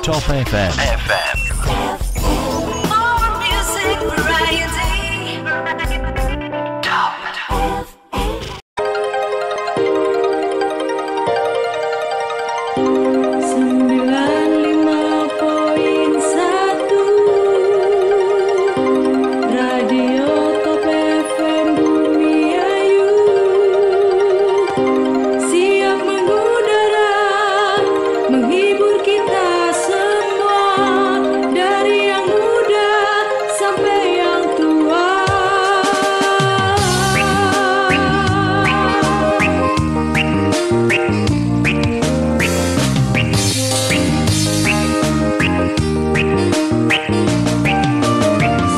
Top FM. More music variety. Top. 95.1 Radio Top FM Bumi Ayu siap mengudara menghibur kita semua dari yang muda sampai yang tua.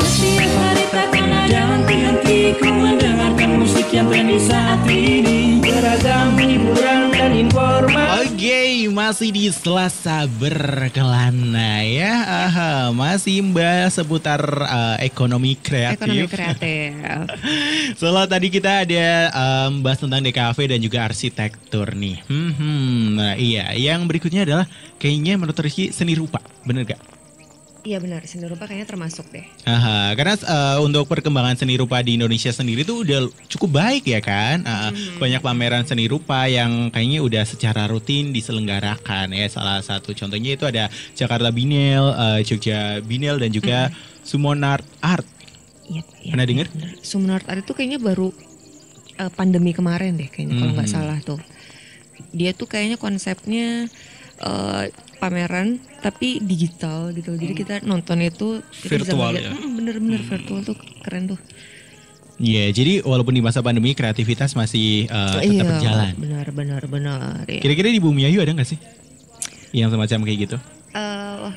Setiap hari takkan ada henti-hentiku mendengarkan musik yang trendy saat ini. Beragam hiburan dan informasi. Oke, masih di Selasa Berkelana ya. Masih membahas seputar ekonomi kreatif. Ekonomi kreatif. Soalnya tadi kita ada bahas tentang DKV dan juga arsitektur nih. Nah iya, yang berikutnya adalah kayaknya menurut Rizky seni rupa, bener gak? Iya benar, seni rupa kayaknya termasuk deh. Karena untuk perkembangan seni rupa di Indonesia sendiri tuh udah cukup baik ya kan. Banyak pameran seni rupa yang kayaknya udah secara rutin diselenggarakan ya. Salah satu contohnya itu ada Jakarta Biennale, Jogja Biennale dan juga Sumonart Art. Iya. Pernah dengar? Sumonart Art itu kayaknya baru pandemi kemarin deh kayaknya kalau nggak salah tuh. Dia tuh kayaknya konsepnya pameran tapi digital gitu. Jadi kita nonton itu kita Virtual bisa ya? Bener-bener virtual tuh keren tuh. Iya, jadi walaupun di masa pandemi kreativitas masih tetap berjalan. Benar. Ya. Kira-kira di Bumi Ayu ada nggak sih yang semacam kayak gitu?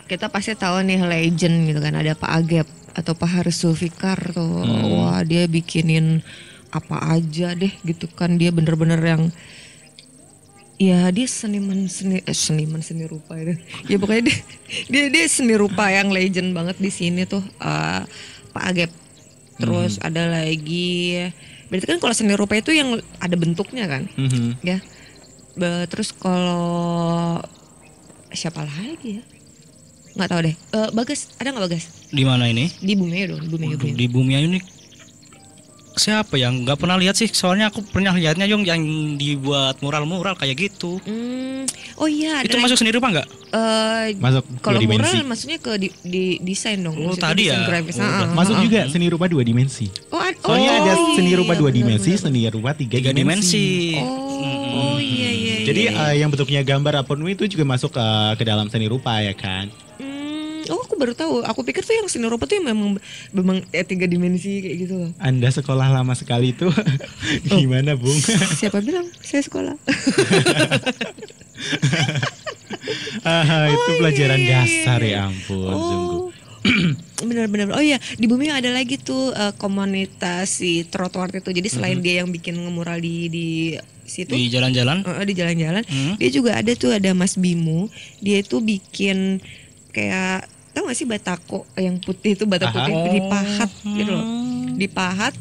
Kita pasti tahu nih legend gitu kan, ada Pak Agep atau Pak Haris Zulfikar tuh. Wah, dia bikinin apa aja deh gitu kan, dia bener-bener yang ya dia seniman seni rupa itu. Ya pokoknya dia seni rupa yang legend banget di sini tuh, Pak Agep. Terus ada lagi, berarti kan kalau seni rupa itu yang ada bentuknya kan, ya. Terus kalau siapa lagi ya? Nggak tahu deh. Bagas, ada nggak Bagas? Di mana ini? Di Bumi Ayu dong, di Bumi Ayu. Di Bumi Ayu ini siapa yang nggak pernah lihat sih? Soalnya aku pernah lihatnya yang dibuat mural-mural kayak gitu. Oh iya. Itu masuk seni rupa nggak? Masuk Kalau dua dimensi. mural maksudnya ke di desain dong. Oh, Maksudnya tadi desain ya? grafis. Oh, Masuk juga seni rupa 2 dimensi. Soalnya ada seni rupa 2 dimensi, seni rupa 3 Tiga dimensi. Oh iya. Jadi yang bentuknya gambar apapun itu juga masuk ke dalam seni rupa ya kan? Oh aku baru tahu. Aku pikir tuh yang seni rupa tuh yang memang 3 dimensi kayak gitu loh. Anda sekolah lama sekali itu gimana Bung? Siapa bilang saya sekolah? Itu pelajaran iya. dasar ya ampun sungguh. Benar-benar. Oh iya, di Bumi ada lagi tuh komunitas si trotoar itu. Jadi selain dia yang bikin ngemural di situ, Di jalan-jalan. di jalan-jalan, dia juga ada tuh, ada Mas Bimo. Dia itu bikin kayak, tau gak sih batako yang putih itu, batak putih dipahat gitu loh. Dipahat,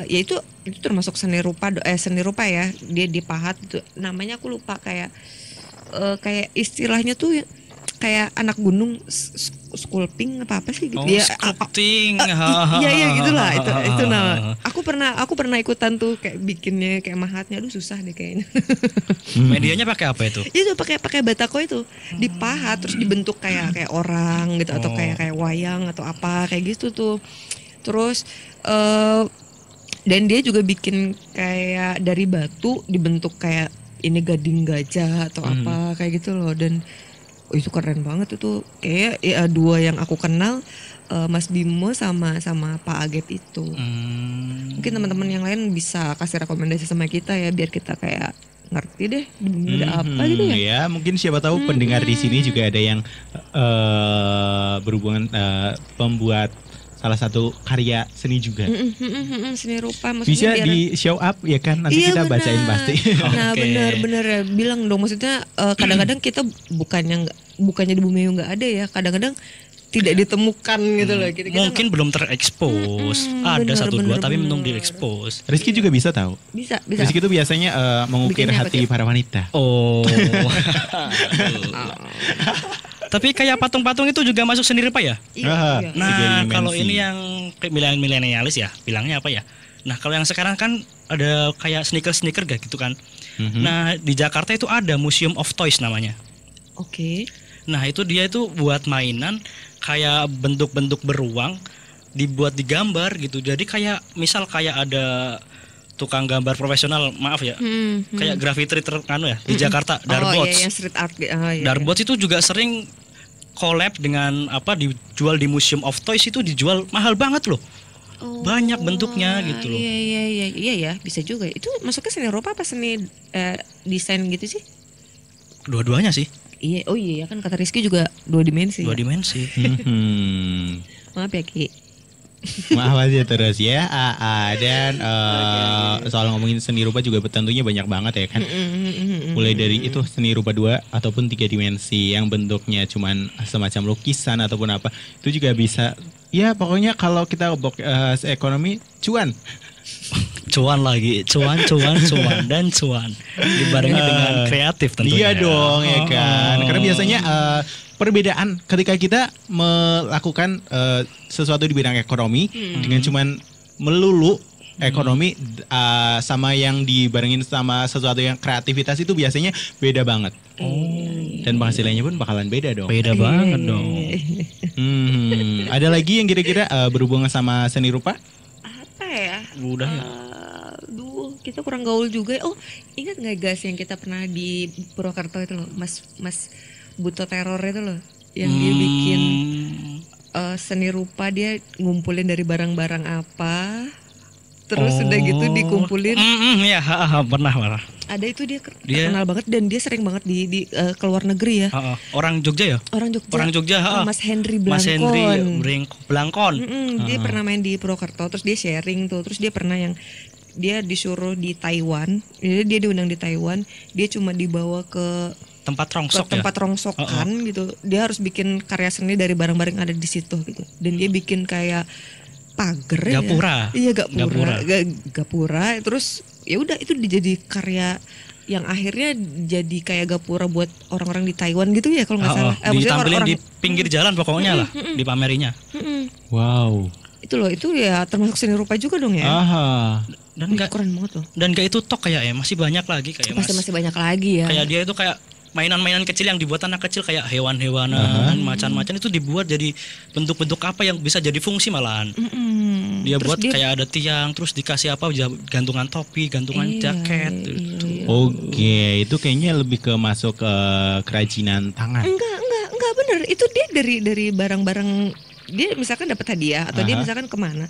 ya itu termasuk seni rupa ya. Dia dipahat itu, namanya aku lupa, kayak istilahnya tuh kayak anak gunung sculpting apa sih gitu. Sculpting. Iya gitulah itu nama. Aku pernah ikutan tuh kayak bikinnya kayak mahatnya, aduh susah deh kayaknya. Medianya pakai apa itu? Itu pakai batako itu dipahat terus dibentuk kayak orang gitu, atau kayak wayang atau apa kayak gitu tuh. Terus dan dia juga bikin kayak dari batu dibentuk kayak ini gading gajah atau apa kayak gitu loh. Dan itu keren banget itu. Kayak ya, 2 yang aku kenal, Mas Bimo sama Pak Agep itu. Mungkin teman-teman yang lain bisa kasih rekomendasi sama kita ya, biar kita kayak ngerti deh di bumi ada apa gitu ya. Ya mungkin siapa tahu pendengar di sini juga ada yang berhubungan pembuat salah satu karya seni juga. Seni rupa maksudnya Bisa biar di show up ya kan, nanti Iya, kita benar. bacain pasti. Nah Oke. benar ya, bilang dong, maksudnya kadang-kadang kita bukannya di bumi nggak ada ya, kadang-kadang tidak ditemukan gitu loh. Kita Mungkin belum terekspos. Ada bener, 1-2 bener, tapi belum bener. diekspos. Rizky juga bisa tahu. bisa. Rizky itu biasanya mengukir Bikinnya apa hati tuh? para wanita. Oh. Tapi kayak patung-patung itu juga masuk seni rupa ya? Ah, Iya. tiga Nah, dimensi. kalau ini yang milenialis ya, bilangnya apa ya? Nah, kalau yang sekarang kan ada kayak sneaker gak gitu kan? Mhm. Nah, di Jakarta itu ada Museum of Toys namanya. Oke. Nah, itu dia itu buat mainan kayak bentuk-bentuk beruang dibuat digambar gitu. Jadi kayak misal kayak ada tukang gambar profesional, maaf ya, kayak graffiti terkanu ya di Jakarta, Oh Darbots. iya, yang street art. Oh, iya, Darbots itu juga sering collab dengan apa dijual di Museum of Toys itu dijual mahal banget loh. Oh, Banyak bentuknya gitu loh. Iya ya, bisa juga. Itu masuknya seni rupa apa seni desain gitu sih? Dua-duanya sih, Iya, oh iya kan kata Rizky juga 2 dimensi. dua Ya? dimensi. Mhm. Maaf ya Ki. Maaf aja terus ya. Dan soal ngomongin seni rupa juga tentunya banyak banget ya kan. Mulai dari itu seni rupa 2 ataupun 3 dimensi yang bentuknya cuman semacam lukisan ataupun apa. Itu juga bisa. Ya pokoknya kalau kita ekonomi cuan. Cuan lagi, cuan dan cuan dibarengi dengan kreatif tentunya. Iya dong ya kan. Karena biasanya perbedaan ketika kita melakukan sesuatu di bidang ekonomi dengan cuman melulu ekonomi sama yang dibarengin sama sesuatu yang kreativitas itu biasanya beda banget. Dan penghasilannya pun bakalan beda dong. Beda banget dong. Ada lagi yang kira-kira berhubungan sama seni rupa? Apa ya? Udah ya. Aduh, kita kurang gaul juga. Oh, ingat nggak guys yang kita pernah di Purwokerto itu loh, Mas Buto Teror itu loh, yang dia bikin seni rupa, dia ngumpulin dari barang-barang apa, terus udah gitu dikumpulin. Ya, pernah. Ada itu dia terkenal banget dan dia sering banget di ke luar negeri ya. Orang Jogja ya? Orang Jogja. Orang Jogja, Mas Henry Blankon. Mas Henry Blankon. Dia pernah main di Purwokerto, terus dia sharing tuh, terus dia pernah yang dia disuruh di Taiwan, dia diundang di Taiwan, dia cuma dibawa ke Tempat rongsok ya? tempat rongsokan gitu, dia harus bikin karya seni dari barang-barang yang ada di situ gitu, dan dia bikin kayak pagar Gapura. ya, iya gapura, terus ya udah itu dijadi karya yang akhirnya jadi kayak gapura buat orang-orang di Taiwan gitu ya kalau nggak salah. Maksudnya Ditampilin orang-orang- di pinggir jalan pokoknya lah, dipamerinya. Wow. itu loh, itu ya termasuk seni rupa juga dong ya. Aha. Dan Wih, gak keren banget loh. dan gak itu tok kayak ya, masih banyak lagi kayak Masih banyak lagi ya. kayak dia itu kayak mainan-mainan kecil yang dibuat anak kecil kayak hewan-hewanan, macan-macan itu dibuat jadi bentuk-bentuk apa yang bisa jadi fungsi malahan. Dia Terus buat kayak ada tiang, terus dikasih apa gantungan topi, gantungan Iya, jaket. iya. Oke, itu kayaknya lebih ke masuk ke kerajinan tangan. Enggak bener. Itu dia dari barang-barang, dia misalkan dapat hadiah atau dia misalkan kemana,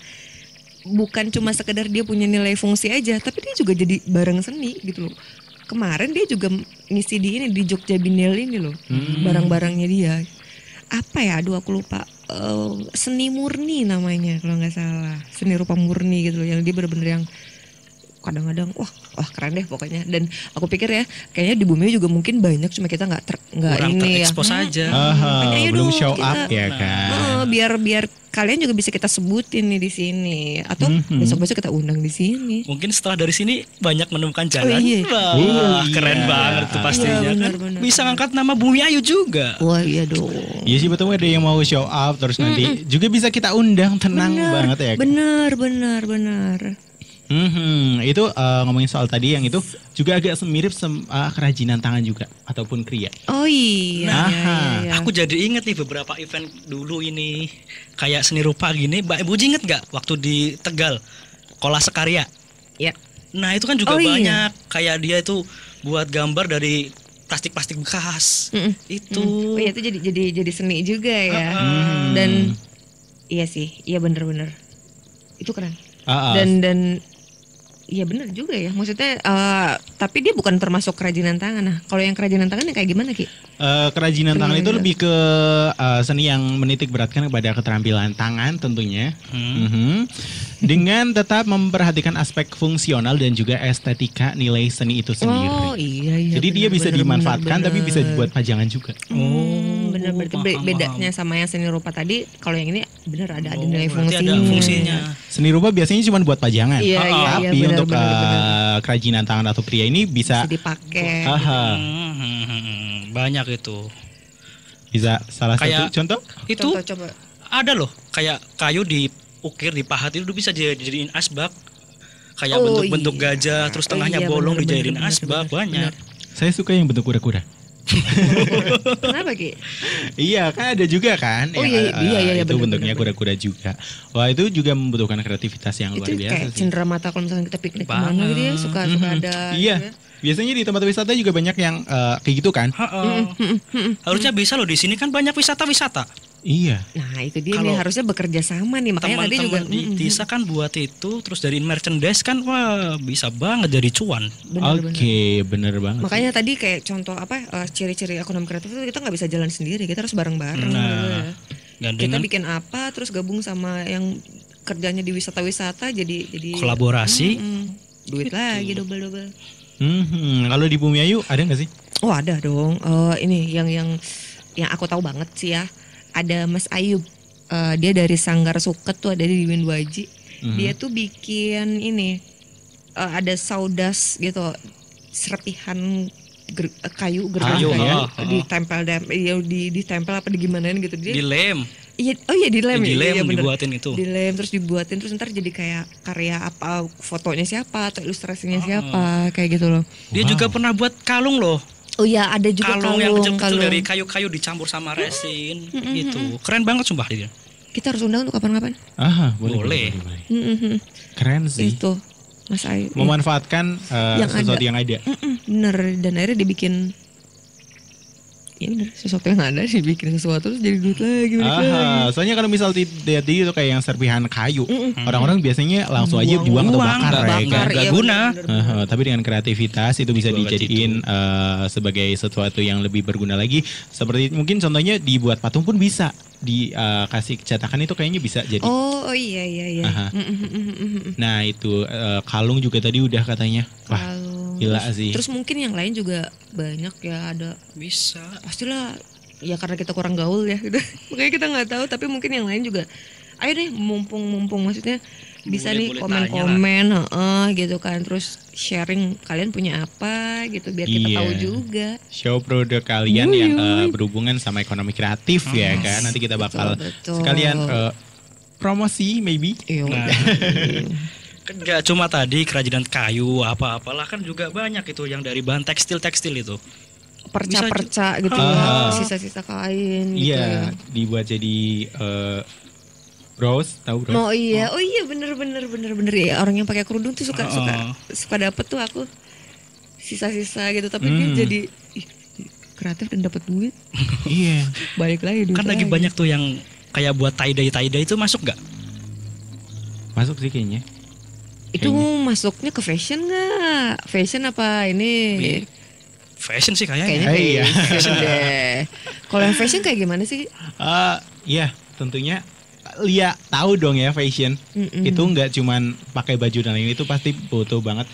bukan cuma sekedar dia punya nilai fungsi aja, tapi dia juga jadi barang seni gitu loh. Kemarin dia juga ngisi di ini di Jogja Binel ini loh, barang-barangnya dia. Apa ya? Aduh aku lupa. Seni murni namanya kalau nggak salah. Seni rupa murni gitu loh, yang dia bener-bener yang kadang-kadang wah keren deh pokoknya. Dan aku pikir ya kayaknya di bumi juga mungkin banyak, cuma kita nggak Kurang ini ya. terekspos aja. Makanya ayo Belum dong, show kita- up ya kan. biar kalian juga bisa kita sebutin nih di sini, atau besok-besok kita undang di sini. Mungkin setelah dari sini banyak menemukan jalan. iya. Wah, Iya. keren banget tuh pastinya Iya, kan. benar. Bisa ngangkat nama Bumi Ayu juga. Wah iya dong. Iya sih betul, ada yang mau show up terus nanti juga bisa kita undang, tenang banget ya. Benar. Itu ngomongin soal tadi yang itu juga agak mirip kerajinan tangan juga ataupun kriya. Oh iya. iya. Aku jadi inget nih beberapa event dulu ini kayak seni rupa gini. Mbak Ibu inget gak waktu di Tegal Kolase Karya? Ya. Nah itu kan juga Oh, iya. banyak kayak dia itu buat gambar dari plastik-plastik bekas. Itu Oh iya itu jadi seni juga ya. Dan iya sih, iya bener. Itu keren. Dan iya bener juga ya. Maksudnya tapi dia bukan termasuk kerajinan tangan. Nah, kalau yang kerajinan tangan yang kayak gimana Ki? Kerajinan tangan itu lebih ke seni yang menitik beratkan kepada keterampilan tangan tentunya. Dengan tetap memperhatikan aspek fungsional dan juga estetika nilai seni itu sendiri. Oh iya. Jadi dia bisa dimanfaatkan tapi bisa dibuat pajangan juga. Bener berarti bedanya sama yang seni rupa tadi, kalau yang ini bener ada nilai berarti fungsinya. ada fungsinya. Seni rupa biasanya cuma buat pajangan. Iya, Tapi benar, untuk benar. kerajinan tangan atau kriya ini bisa Bisa dipakai. Aha. Banyak itu. Bisa salah Kayak- satu contoh? Itu Contoh coba. ada loh kayak kayu diukir, dipahat itu bisa dijadiin asbak. Kayak Oh, bentuk-bentuk iya. gajah terus tengahnya Iya, bolong bener, dijadiin bener, asbak bener, banyak. Saya suka yang bentuk kura-kura. Kenapa Ki? Iya kan ada juga kan. Oh, yang, iya, iya, itu bener, bentuknya bener. kura-kura juga. Wah itu juga membutuhkan kreativitas yang luar Itu biasa kayak sih. cendera mata kalau misalnya kita piknik kemana Banget. gitu ya, suka ada. Iya. gitu ya. Biasanya di tempat wisata juga banyak yang kayak gitu kan. Ha-ha. Harusnya bisa loh, di sini kan banyak wisata-wisata. Iya. Nah itu dia Kalau nih harusnya bekerja sama nih, makanya tadi juga Teman-teman di Tisa kan buat itu, terus dari merchandise kan wah bisa banget jadi cuan. bener-bener. Oke, bener banget. Makanya tadi kayak contoh apa ciri-ciri ekonomi kreatif itu kita nggak bisa jalan sendiri, kita harus bareng-bareng. Nah, gitu ya. Kita gandengan bikin apa terus gabung sama yang kerjanya di wisata-wisata jadi kolaborasi. duit lagi double-double. Kalau di Bumi Ayu ada nggak sih? Oh ada dong. Ini yang aku tahu banget sih ya. Ada Mas Ayub. Dia dari Sanggar Suket tuh ada di Winduaji. Dia tuh bikin ini ada saudas gitu, serpihan kayu Kayu, ditempel ditempel apa digimanain gitu dia. Dilem, Iya, oh iya dilem ya. dilem Iya, bener. dibuatin itu. Dilem terus dibuatin terus ntar jadi kayak karya apa, fotonya siapa atau ilustrasinya siapa kayak gitu loh. Dia juga pernah buat kalung loh. Oh iya ada juga Kalung yang kecil-kecil kalung. dari kayu-kayu dicampur sama resin gitu. Keren banget sumpah dia. Kita harus undang untuk kapan-kapan. Aha, Boleh. Keren sih. Itu Mas Ayu. Memanfaatkan Yang sesuatu ada. yang ada. Bener, dan akhirnya dibikin ya bener, sesuatu yang ada dibikin sesuatu terus jadi duit lagi, balik lagi. Soalnya kalau misal tidak itu kayak yang serpihan kayu, orang-orang biasanya langsung aja buang atau Buang, bakar, nggak ya bakar, kan? nggak iya, guna. bener. Tapi dengan kreativitas itu bisa Jual ke dijadiin sebagai sesuatu yang lebih berguna lagi. Seperti mungkin contohnya dibuat patung pun bisa dikasih cetakan itu kayaknya bisa jadi. Oh iya iya iya. Aha. Nah itu kalung juga tadi udah katanya. Wah Kalung. gila Terus- sih. Terus mungkin yang lain juga banyak ya, ada Bisa. pastilah ya karena kita kurang gaul ya gitu. Makanya kita nggak tahu, tapi mungkin yang lain juga ayo deh mumpung maksudnya bisa Boleh, nih boleh komen-komen gitu kan, terus sharing kalian punya apa gitu biar kita Iya. tahu juga. Show produk kalian yang berhubungan sama ekonomi kreatif ya kan. Nanti kita bakal betul. sekalian promosi maybe. Iya. Nah. Kan gak cuma tadi kerajinan kayu apa-apalah, kan juga banyak itu yang dari bahan tekstil itu. Perca-perca gitu Ah. ya, sisa-sisa kain gitu ya. Iya, dibuat jadi bros, tahu bros? Oh iya bener ya, orang yang pakai kerudung tuh suka dapet tuh aku sisa-sisa gitu, tapi dia jadi kreatif dan dapat duit. Iya. Balik lagi duit. Kan lagi lagi. banyak tuh yang kayak buat tie-dye itu masuk gak? Masuk sih kayaknya. Itu masuknya ke fashion nggak? Fashion apa ini? Fashion sih kayaknya. Kayaknya Iya. fashion deh. Kalau yang fashion kayak gimana sih? Iya, tentunya Lia tahu dong ya fashion. Itu nggak cuman pakai baju dan lain, itu pasti butuh banget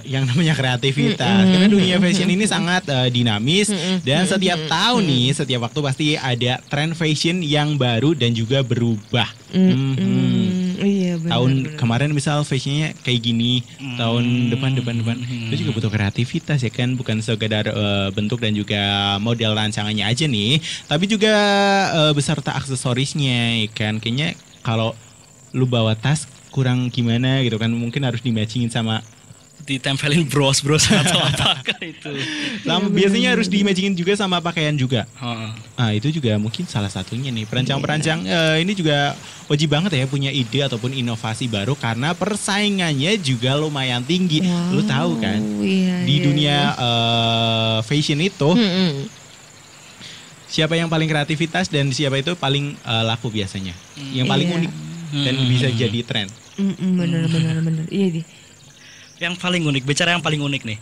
yang namanya kreativitas. Karena dunia fashion ini sangat dinamis dan setiap tahun nih, setiap waktu pasti ada tren fashion yang baru dan juga berubah. Iya benar. Tahun kemarin misal fashionnya kayak gini, tahun depan itu juga butuh kreativitas ya kan, bukan sekedar bentuk dan juga model rancangannya aja nih, tapi juga beserta aksesorisnya ya kan. Kayaknya kalau lu bawa tas kurang gimana gitu kan, mungkin harus di-matchingin sama Ditempelin bros atau apa kan itu. biasanya harus di-matchingin juga sama pakaian juga. Heeh. Ah itu juga mungkin salah satunya nih, perancang-perancang ini juga wajib banget ya punya ide ataupun inovasi baru karena persaingannya juga lumayan tinggi. Lu tahu kan Iya, di iya, dunia fashion itu siapa yang paling kreativitas dan siapa itu paling laku biasanya, yang paling Iya. unik dan bisa jadi tren. Bener. Iya deh. Yang paling unik, bicara yang paling unik nih.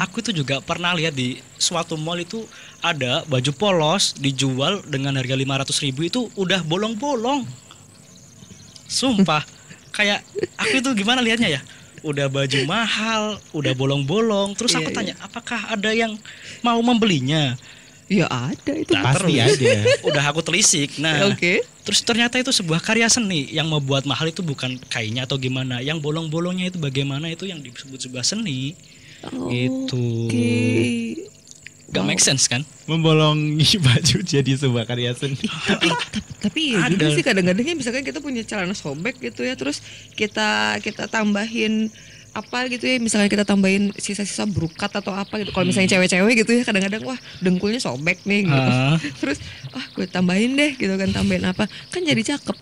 Aku itu juga pernah lihat di suatu mall itu ada baju polos dijual dengan harga 500.000 itu udah bolong-bolong. Sumpah, kayak aku itu gimana lihatnya ya? Udah baju mahal, udah bolong-bolong. Terus aku Iya, tanya, apakah ada yang mau membelinya? Ya ada itu. Nah, Pasti terus, ada. Udah aku telisik. Nah, Oke. terus ternyata itu sebuah karya seni. Yang membuat mahal itu bukan kainnya atau gimana. Yang bolong-bolongnya itu bagaimana, itu yang disebut sebuah seni. Itu. Oke. Gak make sense kan? Membolongi baju jadi sebuah karya seni. Tapi ya juga Ada. sih kadang-kadangnya misalkan kita punya celana sobek gitu ya, terus kita tambahin apa gitu ya, misalnya kita tambahin sisa-sisa brokat atau apa gitu. Kalau misalnya cewek-cewek gitu ya, kadang-kadang wah dengkulnya sobek nih gitu. Terus gue tambahin deh gitu kan, tambahin apa kan jadi cakep.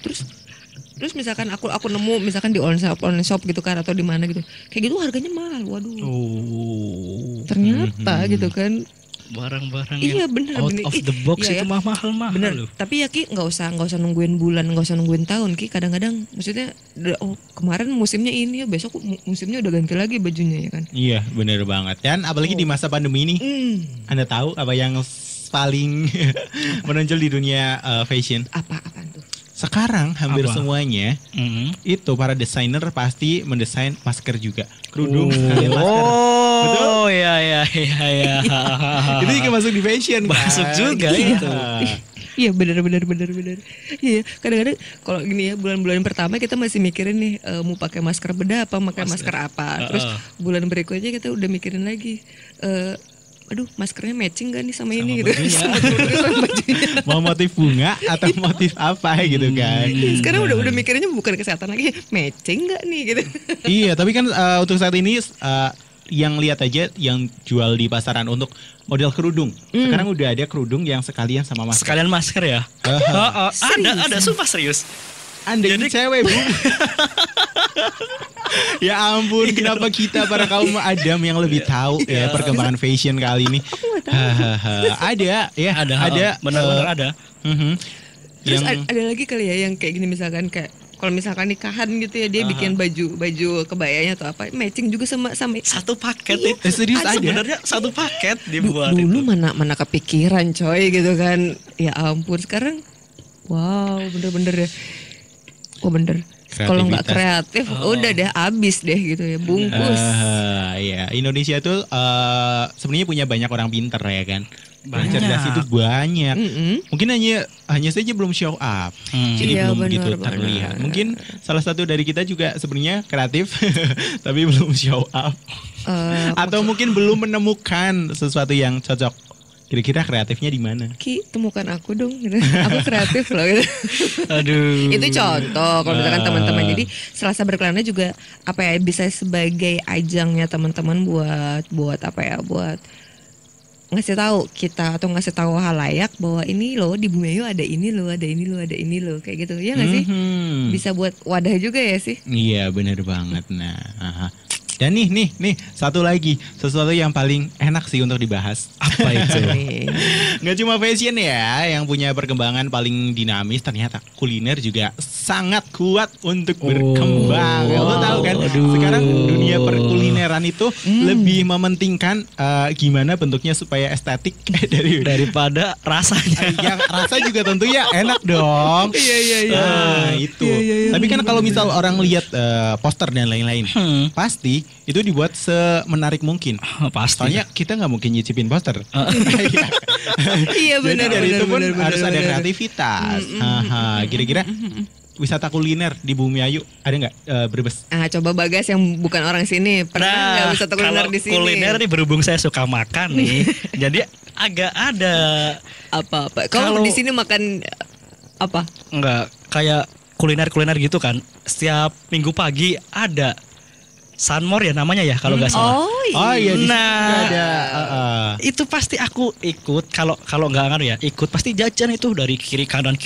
Terus misalkan aku nemu misalkan di online shop gitu kan, atau di mana gitu, kayak gitu harganya mahal. Waduh, ternyata gitu kan. Barang-barang Iya, yang bener, out bener. of the box Iya, itu ya. mahal Bener. loh. Tapi ya Ki nggak usah nungguin bulan, nggak usah nungguin tahun Ki. Kadang-kadang maksudnya kemarin musimnya ini, besok musimnya udah ganti lagi bajunya ya kan. Iya, bener banget. Dan apalagi di masa pandemi ini, Anda tahu apa yang paling menonjol di dunia fashion? Apaan tuh? Sekarang hampir Apa? semuanya itu para desainer pasti mendesain masker juga, kerudung, sekalian masker. Betul? Oh iya. Itu juga masuk di fashion kan? Masuk juga Iya. itu. Iya benar. Iya kadang-kadang kalau gini ya, bulan-bulan pertama kita masih mikirin nih mau pakai masker bedah apa, pakai masker apa. Terus bulan berikutnya kita udah mikirin lagi. Aduh maskernya matching gak nih sama ini gitu. Sama bajunya. Mau motif bunga atau motif apa gitu kan? Sekarang udah mikirinnya bukan kesehatan lagi, matching gak nih gitu. Iya, tapi kan untuk saat ini yang lihat aja yang jual di pasaran untuk model kerudung. Sekarang udah ada kerudung yang sekalian sama masker. Sekalian masker ya? Ada sumpah serius. Anda ini cewek, Bu. Ya ampun, kenapa kita para kaum Adam yang lebih tahu ya perkembangan fashion kali ini? Ada ya, ada. Benar-benar ada. Terus Yang ada lagi kali ya yang kayak gini, misalkan kayak kalau misalkan nikahan gitu ya, dia bikin baju kebayanya atau apa matching juga sama Satu paket Iya. itu. serius ada. Sebenarnya satu paket dibuat dulu itu. mana kepikiran coy gitu kan. Ya ampun, sekarang wow bener-bener ya. Oh bener. Kalau nggak kreatif udah deh abis deh gitu ya, bungkus. Iya, Indonesia tuh sebenarnya punya banyak orang pinter ya kan. Yang Banyak. cerdas itu banyak. Mungkin hanya saja belum show up. Jadi Iya, belum benar, begitu benar. terlihat. Mungkin salah satu dari kita juga sebenarnya kreatif tapi belum show up. Atau mungkin belum menemukan sesuatu yang cocok. Kira-kira kreatifnya di mana? Ki temukan aku dong gitu. Aku kreatif loh gitu. Aduh. Itu contoh kalau misalkan teman-teman. Jadi Selasa Berkelana juga apa ya, bisa sebagai ajangnya teman-teman buat apa ya, buat ngasih tahu kita atau ngasih tahu halayak bahwa ini loh di Bumi Ayu ada ini loh, ada ini loh, ada ini loh, kayak gitu ya nggak sih? Bisa buat wadah juga ya sih. Iya, benar banget. Nah, dan nih satu lagi, sesuatu yang paling enak sih untuk dibahas. Apa itu? Nggak cuma fashion ya yang punya perkembangan paling dinamis, ternyata kuliner juga sangat kuat untuk berkembang. Lo tahu kan? Sekarang dunia perkulineran itu lebih mementingkan gimana bentuknya supaya estetik daripada rasanya. yang rasa juga tentunya enak dong. Iya. Nah, itu. Tapi kan kalau misal orang lihat poster dan lain-lain, pasti itu dibuat semenarik mungkin. Pasti. Soalnya kita nggak mungkin nyicipin poster. Iya Jadi benar. dari itu pun benar, harus ada kreativitas. Kira-kira wisata kuliner di Bumi Ayu ada nggak Brebes? Coba Bagas yang bukan orang sini pernah nggak bisa kuliner kalau di sini? kuliner nih berhubung saya suka makan nih, jadi agak ada Apa-apa. Kalau Kalau- di sini makan apa? enggak kayak kuliner gitu kan. Setiap minggu pagi ada Sunmore ya namanya ya kalau nggak salah. Oh iya, di sini Nah, juga ada. itu pasti aku ikut kalau nggak ngaruh ya ikut pasti jajan itu dari kiri kanan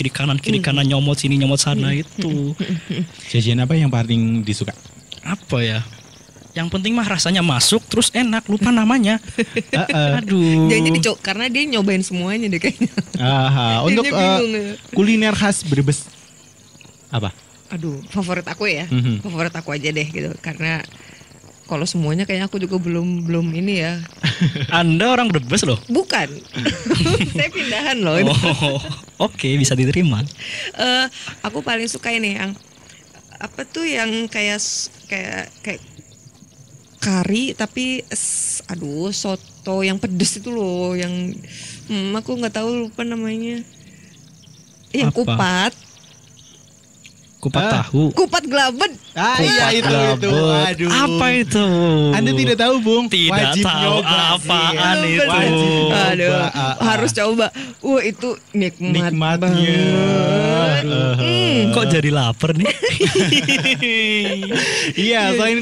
nyomot sini nyomot sana itu. Jajan apa yang paling disuka? Apa ya? Yang penting mah rasanya masuk terus enak, lupa namanya. Aduh. Jadi karena dia nyobain semuanya deh kayaknya. Untuk Jadinya bingung ya. kuliner khas Brebes apa? Aduh, favorit aku ya. Mhm. Favorit aku aja deh gitu. Karena kalau semuanya kayaknya aku juga belum ini ya. Anda orang Brebes loh. Bukan. Saya pindahan loh. Oh, oke bisa diterima. Aku paling suka ini yang apa tuh yang kayak kari tapi soto yang pedes itu loh, yang aku nggak tahu lupa namanya. Yang Apa? Kupat tahu. Kupat gelabet. Ah iya itu. Gelabet. Aduh. Apa itu? Anda tidak tahu, Bung? Tidak Wajib tahu nyoba sih. apaan itu. Wajib nyoba. Aduh, harus coba. Itu nikmat Nikmatnya. banget. Kok jadi lapar nih? Iya, selain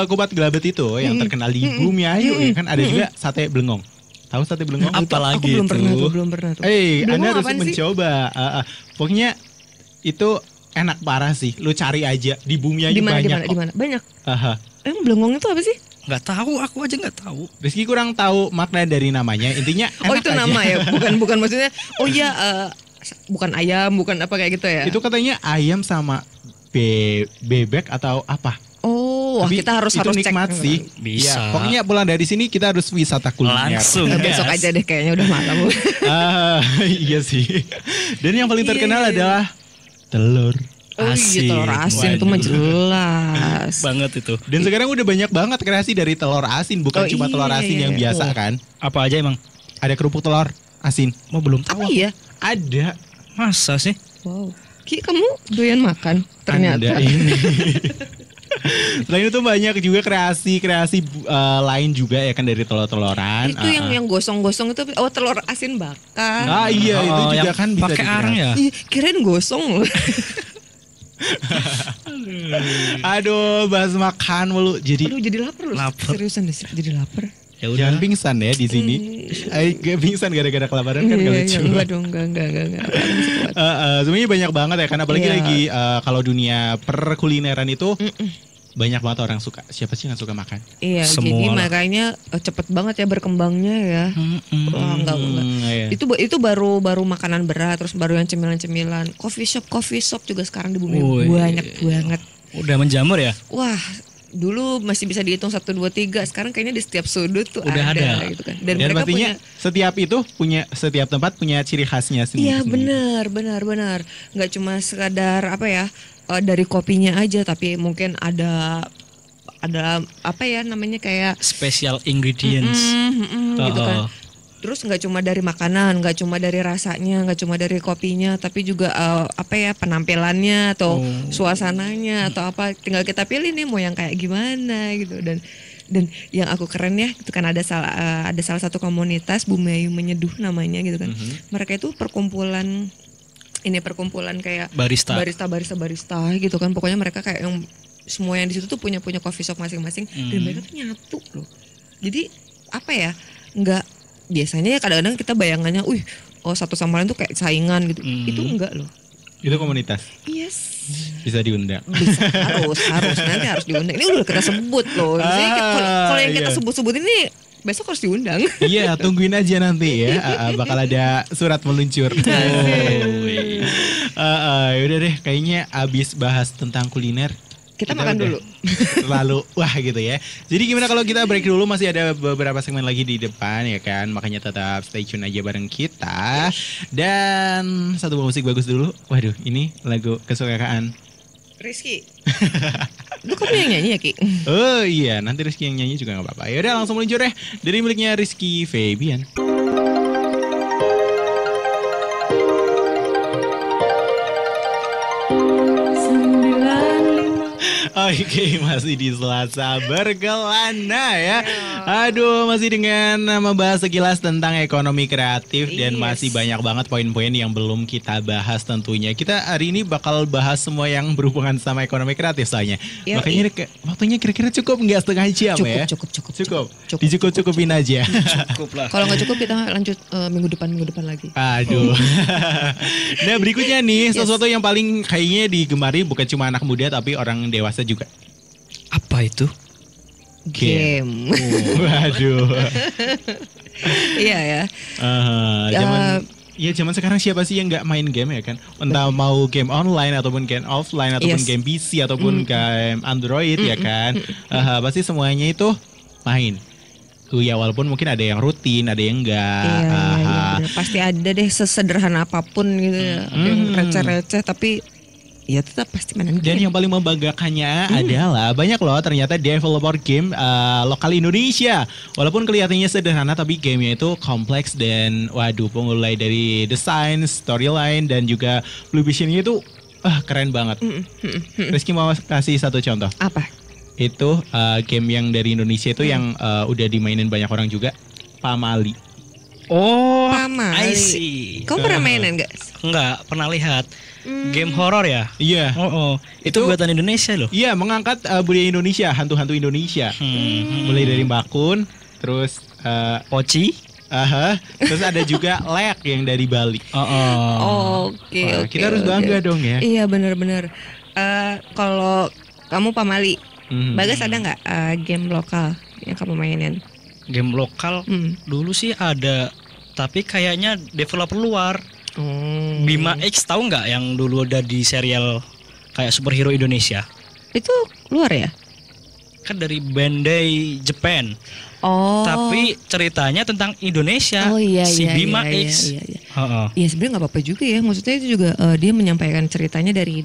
kupat gelabet itu yang terkenal di Bumi Ayu ya kan, ada juga sate belengong. Tahu sate belengong? Apalagi Aku itu? belum pernah tuh. Anda Belengong harus apaan sih? mencoba. Pokoknya itu enak parah sih. Lu cari aja di Bumi Ayu Di mana banyak. di mana? Banyak. Aha. Emang belengong itu apa sih? Nggak tahu, aku aja nggak tahu. Rizky kurang tahu makna dari namanya. Intinya Oh enak itu aja. nama ya, bukan maksudnya. Oh iya, bukan ayam, bukan apa kayak gitu ya? Itu katanya ayam sama bebek atau apa? Oh, wah, Tapi kita harus itu cek. nikmat sih. Bisa. Ya, pokoknya pulang dari sini kita harus wisata kuliner. Langsung. Besok Yes. aja deh, kayaknya udah malam. Iya sih. Dan yang paling terkenal adalah telur. Oh iya, Asin. telur asin itu mah Waduh. jelas. Banget itu. Dan sekarang udah banyak banget kreasi dari telur asin, bukan Oh, cuma telur iya, asin iya, yang iya. biasa Oh. kan. Apa aja emang? Ada kerupuk telur asin. Mau belum tahu. Apa iya? Ada. Masa sih? Wow. Ki, kamu doyan makan? Ternyata. Anda ini. Selain itu banyak juga kreasi-kreasi lain juga ya kan dari telur-teloran. Itu yang gosong-gosong itu, telur asin bakar. Ah iya itu Oh, juga yang kan bisa pakai arang ya? Ih, kirain gosong loh. Aduh, bahas makan mulu. Jadi Aduh, jadi lapar loh. Lapar. Seriusan deh, jadi lapar. Ya udah. jangan pingsan ya di sini. Gak pingsan gara-gara kelaparan kan gak lucu. Enggak dong, enggak. Masih kuat. Sebenarnya banyak banget ya kan apalagi Iya. lagi kalau dunia perkulineran itu banyak banget orang suka. Siapa sih yang suka makan? Iya, Semua jadi lah. makanya cepet banget ya berkembangnya ya. Wah, enggak. Iya. Itu baru makanan berat, terus baru yang cemilan-cemilan. Coffee shop juga sekarang di bumi Woi. banyak banget. Udah menjamur ya? Wah, dulu masih bisa dihitung 1, 2, 3. Sekarang kayaknya di setiap sudut tuh Udah ada. gitu kan. Dan mereka pastinya punya setiap tempat punya ciri khasnya sendiri. Iya benar. Nggak cuma sekadar apa ya dari kopinya aja, tapi mungkin ada apa ya namanya kayak Special ingredients. gitu kan. Oh. Terus nggak cuma dari makanan, nggak cuma dari rasanya, nggak cuma dari kopinya, tapi juga apa ya penampilannya atau suasananya atau apa. Tinggal kita pilih nih mau yang kayak gimana gitu. Dan yang aku keren ya itu kan ada salah satu komunitas Bumi Ayu Menyeduh namanya gitu kan. Mereka itu perkumpulan kayak Barista. barista gitu kan. Pokoknya mereka kayak yang semua yang di situ tuh punya coffee shop masing-masing dan mereka tuh nyatu loh. Jadi apa ya? Nggak biasanya ya kadang-kadang kita bayangannya, satu sama lain tuh kayak saingan gitu. Itu enggak loh. Itu komunitas Yes. bisa diundang. Bisa harus nanti harus diundang. Ini udah kita sebut loh. Maksudnya kalau yang kita iya. sebut-sebut ini besok harus diundang. Iya, tungguin aja nanti ya. Bakal ada surat meluncur. Udah deh, kayaknya abis bahas tentang kuliner. Kita makan udah dulu. Lalu wah gitu ya. Jadi gimana kalau kita break dulu, masih ada beberapa segmen lagi di depan ya kan. Makanya tetap stay tune aja bareng kita. Dan satu buah musik bagus dulu. Waduh, ini lagu kesukaan. Rizky. Lu kamu yang nyanyi ya Ki? Oh iya, nanti Rizky yang nyanyi juga gak apa-apa. Yaudah langsung meluncur deh. Dari miliknya Rizky Febian. Oke, masih di Selasa Berkelana ya. Aduh, masih dengan membahas sekilas tentang ekonomi kreatif dan masih banyak banget poin-poin yang belum kita bahas tentunya. Kita hari ini bakal bahas semua yang berhubungan sama ekonomi kreatif soalnya. Yoi. Makanya waktunya kira-kira cukup nggak setengah jam ya? Cukup. Dicukup-cukupin aja. Cukup lah. Kalau nggak cukup kita lanjut minggu depan lagi. Aduh. Nah berikutnya nih sesuatu yang paling kayaknya digemari bukan cuma anak muda tapi orang dewasa juga. Apa itu? Game. Waduh. Iya ya. Zaman sekarang siapa sih yang nggak main game ya kan? Entah mau game online ataupun game offline ataupun Yes. game PC ataupun game Android ya kan? Pasti semuanya itu main. Ya walaupun mungkin ada yang rutin, ada yang enggak. Iya, bener. Pasti ada deh sesederhana apapun gitu ya. Ada yang receh-receh tapi ya tetap pasti mainan Dan game. yang paling membanggakannya adalah banyak loh ternyata developer game lokal Indonesia. Walaupun kelihatannya sederhana tapi gamenya itu kompleks dan waduh mulai dari desain, storyline dan juga publishingnya itu keren banget. Rizky mau kasih satu contoh. Apa? Itu game yang dari Indonesia itu yang udah dimainin banyak orang juga, Pamali. Oh, Pamali. I see. Kamu pernah mainan gak? Enggak, pernah lihat. Game horor ya? Iya. Oh. Itu buatan Indonesia loh. Iya, mengangkat budaya Indonesia, hantu-hantu Indonesia. Mulai dari Mbak Kun, terus Poci. terus ada juga Lek yang dari Bali. Oke, Wah, oke. kita harus bangga dong ya. Iya, benar-benar. Kalau kamu Pamali, Bagas ada nggak game lokal yang kamu mainin? Game lokal dulu sih ada, tapi kayaknya developer luar. Bima X tahu nggak yang dulu ada di serial kayak superhero Indonesia? Itu luar ya? Kan dari Bandai Japan. Oh. Tapi ceritanya tentang Indonesia. Oh iya, si iya, Bima iya, X. iya, iya. Heeh. Ya sebenarnya nggak apa-apa juga ya. Maksudnya itu juga dia menyampaikan ceritanya dari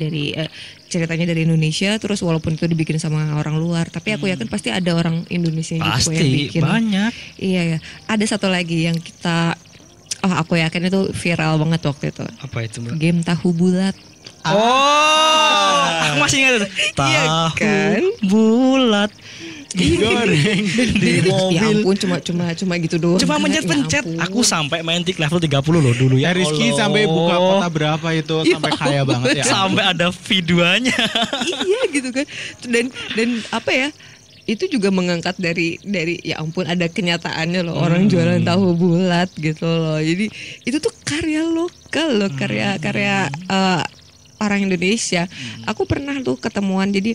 ceritanya dari Indonesia, terus walaupun itu dibikin sama orang luar, tapi aku yakin pasti ada orang Indonesia juga yang Pasti bikin. banyak. Iya ya. Ada satu lagi yang kita, aku yakin itu viral banget waktu itu. Apa itu, Mbak? Game tahu bulat. Aku masih ingat itu. Iya Tahu kan? bulat Digoreng Ya di mobil. ampun, cuma gitu doang. Cuma kan? mencet-pencet. Ya ampun. Aku sampai main tik level 30 loh dulu ya. Rizky Allah. sampai buka kota berapa itu, sampai kaya banget ya. Sampai ada videonya. Iya gitu kan. Dan apa ya? Itu juga mengangkat dari ya ampun, ada kenyataannya loh, orang jualan tahu bulat gitu loh. Jadi itu tuh karya lokal loh, karya orang Indonesia. Aku pernah tuh ketemuan, jadi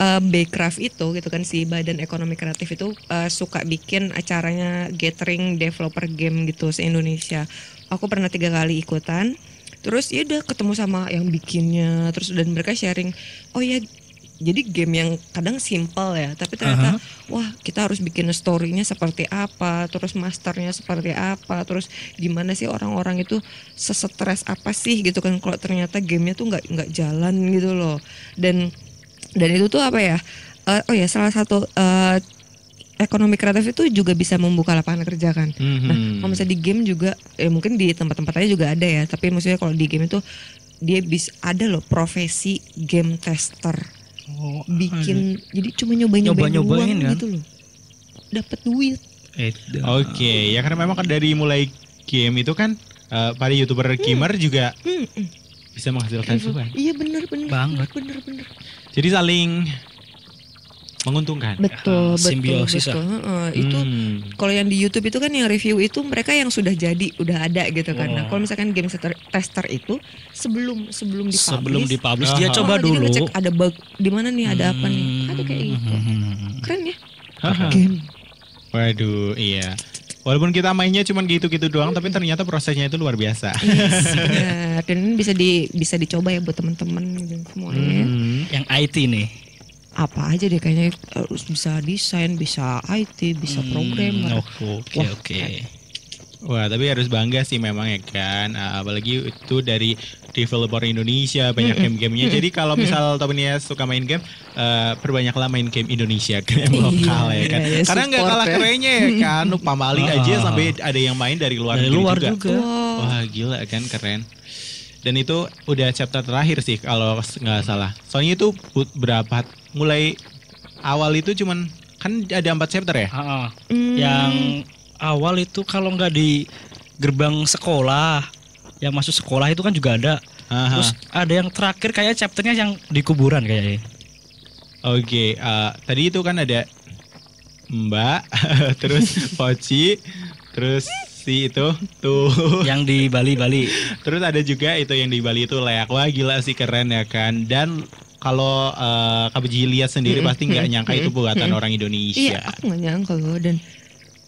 Backcraft itu gitu kan, si Badan Ekonomi Kreatif itu suka bikin acaranya gathering developer game gitu se-Indonesia. Aku pernah 3 kali ikutan. Terus ya udah ketemu sama yang bikinnya, terus dan mereka sharing, oh ya jadi game yang kadang simple ya, tapi ternyata wah kita harus bikin story-nya seperti apa, terus masternya seperti apa, terus gimana sih orang-orang itu sesetres apa sih gitu kan kalau ternyata gamenya tuh nggak jalan gitu loh. Dan itu tuh apa ya? Oh ya, salah satu ekonomi kreatif itu juga bisa membuka lapangan kerja kan. Nah, kalau misalnya di game juga, mungkin di tempat-tempat lain juga ada ya. Tapi maksudnya kalau di game itu dia bisa ada loh profesi game tester. Bikin, jadi cuma nyobain Nyoba-nyobain kan? gitu loh. Dapat duit. Oke, ya karena memang kan dari mulai game itu kan para YouTuber gamer juga bisa menghasilkan cuan. Iya benar Banget. benar. Jadi saling menguntungkan. Betul, simbiosis betul. Itu kalau yang di YouTube itu kan yang review itu mereka yang sudah jadi, udah ada gitu kan. Nah, kalau misalkan game tester itu sebelum dipublish. Sebelum dipublish dia coba Jadi dulu. ngecek ada bug di mana nih, ada apa nih. Ada kayak gitu. Keren ya? Game. Waduh, iya. Walaupun kita mainnya cuma gitu-gitu doang, tapi ternyata prosesnya itu luar biasa. Benar. Dan bisa dicoba ya buat teman-teman gitu semuanya. Yang IT nih. Apa aja deh kayaknya, harus bisa desain, bisa IT, bisa programmer. Oke. Wah, tapi harus bangga sih memang ya kan. Apalagi itu dari developer Indonesia, banyak game-gamenya. Jadi kalau misal temennya suka main game, perbanyaklah main game Indonesia, game lokal ya kan. Iya, Karena nggak support kalah ya. kerennya ya kan. Pamali aja sampai ada yang main dari luar Dari negeri luar juga. juga. Wah, gila kan, keren. Dan itu udah chapter terakhir sih kalau nggak salah. Soalnya itu berapa, mulai awal itu cuman kan ada 4 chapter ya. Yang awal itu kalau nggak di gerbang sekolah, yang masuk sekolah itu kan juga ada. Terus ada yang terakhir kayak chapternya yang di kuburan kayaknya. Oke, tadi itu kan ada Mbak, terus Poci, terus si itu tuh. Yang di Bali. Terus ada juga itu yang di Bali itu Leak. Wah gila sih, keren ya kan. Dan kalau Kak Beji lihat sendiri pasti nggak nyangka itu buatan orang Indonesia. Iya, aku nggak nyangka loh. Dan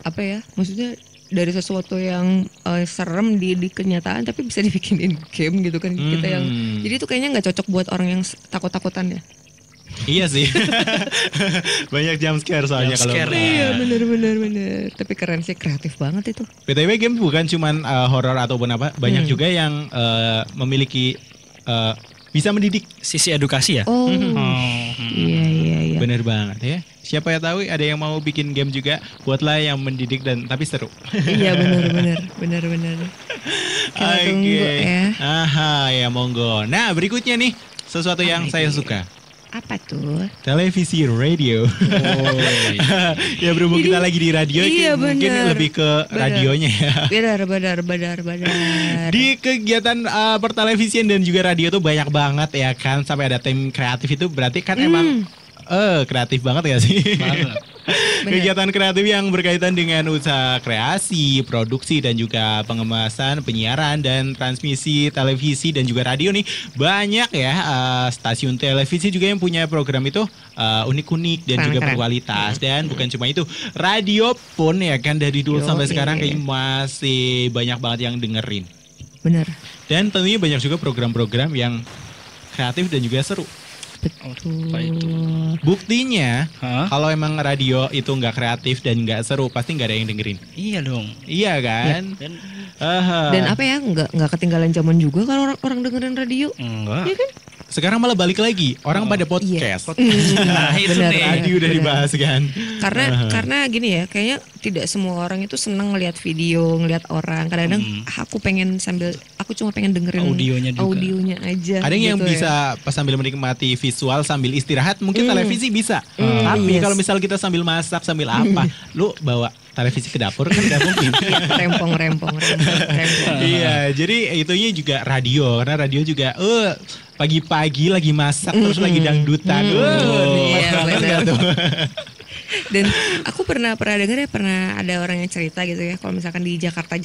apa ya, maksudnya dari sesuatu yang serem di kenyataan tapi bisa dibikinin game gitu kan. Kita yang jadi itu kayaknya nggak cocok buat orang yang takut-takutan ya. Iya sih. Banyak jump scare soalnya Jump kalau. scare. Iya bener. Tapi keren sih, kreatif banget itu. BTW game bukan cuman horor ataupun apa, banyak juga yang memiliki bisa mendidik. Sisi edukasi ya. Oh, iya. ya. Bener banget ya. Siapa yang tahu ada yang mau bikin game juga, buatlah yang mendidik dan tapi seru. Iya benar. Kita tunggu ya. Aha, ya monggo. Nah, berikutnya nih sesuatu yang saya suka. Apa tuh? Televisi radio. Ya berhubung kita lagi di radio, Iya, mungkin bener. lebih ke radionya ya. Benar. Di kegiatan pertelevisian dan juga radio tuh banyak banget ya kan. Sampai ada tim kreatif itu berarti kan emang kreatif banget gak sih? Banget. Kegiatan kreatif yang berkaitan dengan usaha kreasi, produksi dan juga pengemasan, penyiaran dan transmisi televisi dan juga radio nih banyak ya stasiun televisi juga yang punya program itu unik-unik dan juga Keren. berkualitas dan bukan cuma itu, radio pun ya kan dari dulu sampai sekarang kayaknya masih banyak banget yang dengerin. Benar. Dan tentunya banyak juga program-program yang kreatif dan juga seru. Apa itu? Buktinya Hah? kalau emang radio itu nggak kreatif dan nggak seru pasti nggak ada yang dengerin. Iya dong. Iya kan? Dan Aha. Dan apa ya, nggak ketinggalan zaman juga kalau orang dengerin radio. enggak. Iya kan? Sekarang malah balik lagi orang pada podcast. Nah, itu Benar, nih. Radio udah dibahas kan. Karena gini ya, kayaknya tidak semua orang itu seneng ngelihat video, ngelihat orang. Kadang-kadang aku cuma pengen dengerin Audionya juga. aja. Ada yang gitu ya. bisa pas sambil menikmati visual sambil istirahat, mungkin televisi bisa. Tapi yes. kalau misal kita sambil masak sambil apa, lu bawa televisi ke dapur kan nggak mungkin. rempong. Iya, jadi itunya juga radio karena radio juga pagi-pagi lagi masak terus lagi dangdutan. Iya, Pas banget benar. nggak tuh? Dan aku pernah dengar ya, pernah ada orang yang cerita gitu ya, kalau misalkan di Jakarta